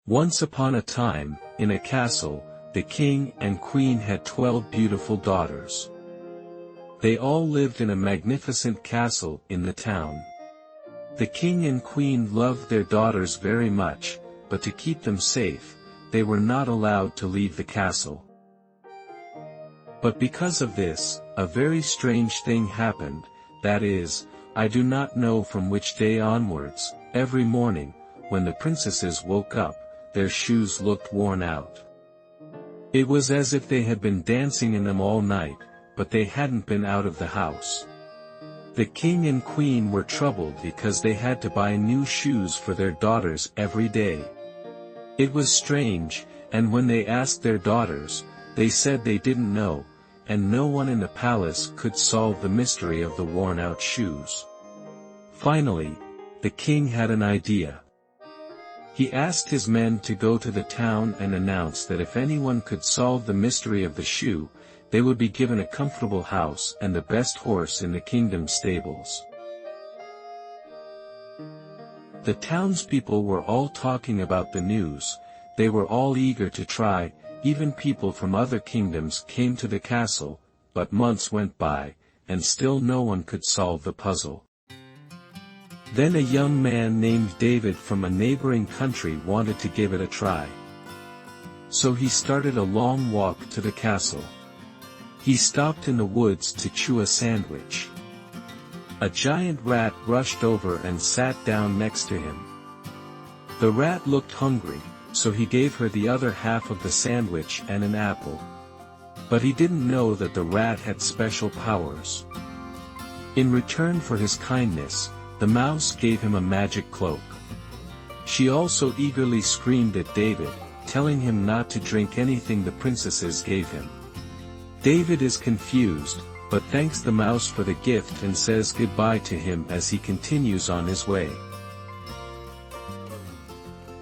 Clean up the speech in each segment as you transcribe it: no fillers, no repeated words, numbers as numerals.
Once upon a time, in a castle, the king and queen had 12 beautiful daughters. They all lived in a magnificent castle in the town. The king and queen loved their daughters very much, but to keep them safe, they were not allowed to leave the castle. But because of this, a very strange thing happened, that is, I do not know from which day onwards, every morning, when the princesses woke up, their shoes looked worn out. It was as if they had been dancing in them all night, but they hadn't been out of the house. The king and queen were troubled because they had to buy new shoes for their daughters every day. It was strange, and when they asked their daughters, they said they didn't know, and no one in the palace could solve the mystery of the worn-out shoes. Finally, the king had an idea. He asked his men to go to the town and announce that if anyone could solve the mystery of the shoe, they would be given a comfortable house and the best horse in the kingdom's stables. The townspeople were all talking about the news, they were all eager to try, even people from other kingdoms came to the castle, but months went by, and still no one could solve the puzzle. Then a young man named David from a neighboring country wanted to give it a try. So he started a long walk to the castle. He stopped in the woods to chew a sandwich. A giant rat rushed over and sat down next to him. The rat looked hungry, so he gave her the other half of the sandwich and an apple. But he didn't know that the rat had special powers. In return for his kindness, the mouse gave him a magic cloak. She also eagerly screamed at David, telling him not to drink anything the princesses gave him. David is confused, but thanks the mouse for the gift and says goodbye to him as he continues on his way.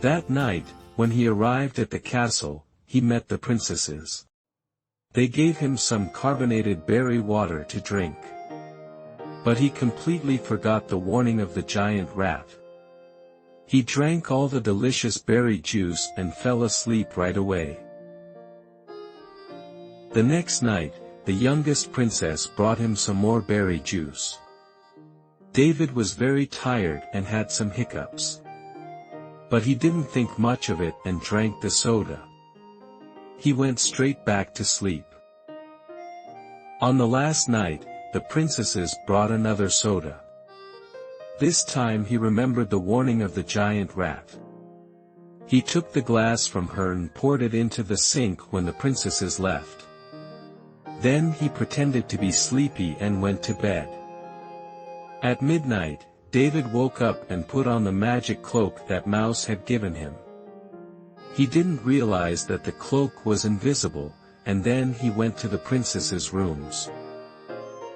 That night, when he arrived at the castle, he met the princesses. They gave him some carbonated berry water to drink. But he completely forgot the warning of the giant rat. He drank all the delicious berry juice and fell asleep right away. The next night, the youngest princess brought him some more berry juice. David was very tired and had some hiccups. But he didn't think much of it and drank the soda. He went straight back to sleep. On the last night, the princesses brought another soda. This time he remembered the warning of the giant rat. He took the glass from her and poured it into the sink when the princesses left. Then he pretended to be sleepy and went to bed. At midnight, David woke up and put on the magic cloak that Mouse had given him. He didn't realize that the cloak was invisible, and then he went to the princesses' rooms.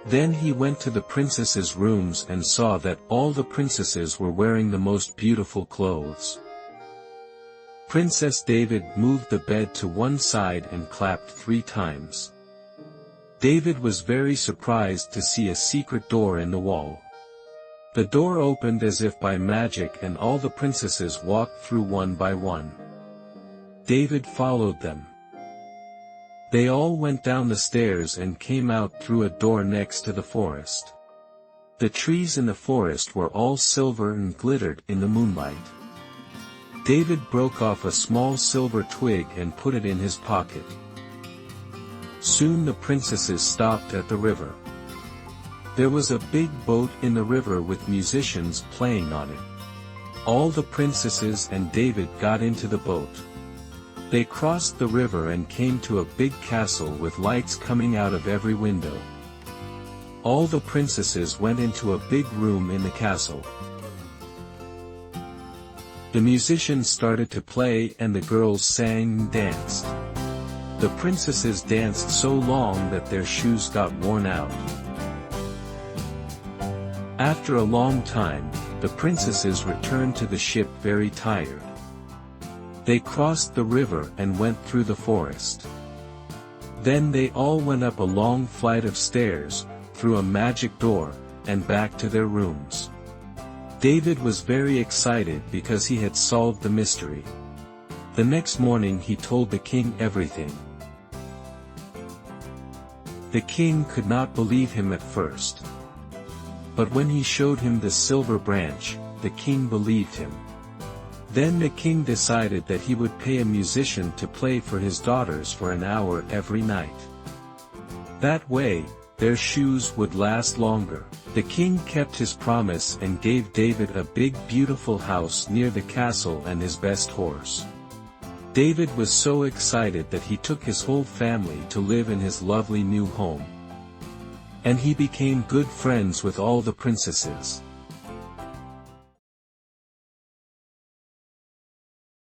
Then he went to the princesses' rooms and saw that all the princesses were wearing the most beautiful clothes. Princess David moved the bed to one side and clapped 3 times. David was very surprised to see a secret door in the wall. The door opened as if by magic and all the princesses walked through one by one. David followed them. They all went down the stairs and came out through a door next to the forest. The trees in the forest were all silver and glittered in the moonlight. David broke off a small silver twig and put it in his pocket. Soon the princesses stopped at the river. There was a big boat in the river with musicians playing on it. All the princesses and David got into the boat. They crossed the river and came to a big castle with lights coming out of every window. All the princesses went into a big room in the castle. The musicians started to play and the girls sang and danced. The princesses danced so long that their shoes got worn out. After a long time, the princesses returned to the ship very tired. They crossed the river and went through the forest. Then they all went up a long flight of stairs, through a magic door, and back to their rooms. David was very excited because he had solved the mystery. The next morning he told the king everything. The king could not believe him at first. But when he showed him the silver branch, the king believed him. Then the king decided that he would pay a musician to play for his daughters for an hour every night. That way, their shoes would last longer. The king kept his promise and gave David a big beautiful house near the castle and his best horse. David was so excited that he took his whole family to live in his lovely new home. And he became good friends with all the princesses.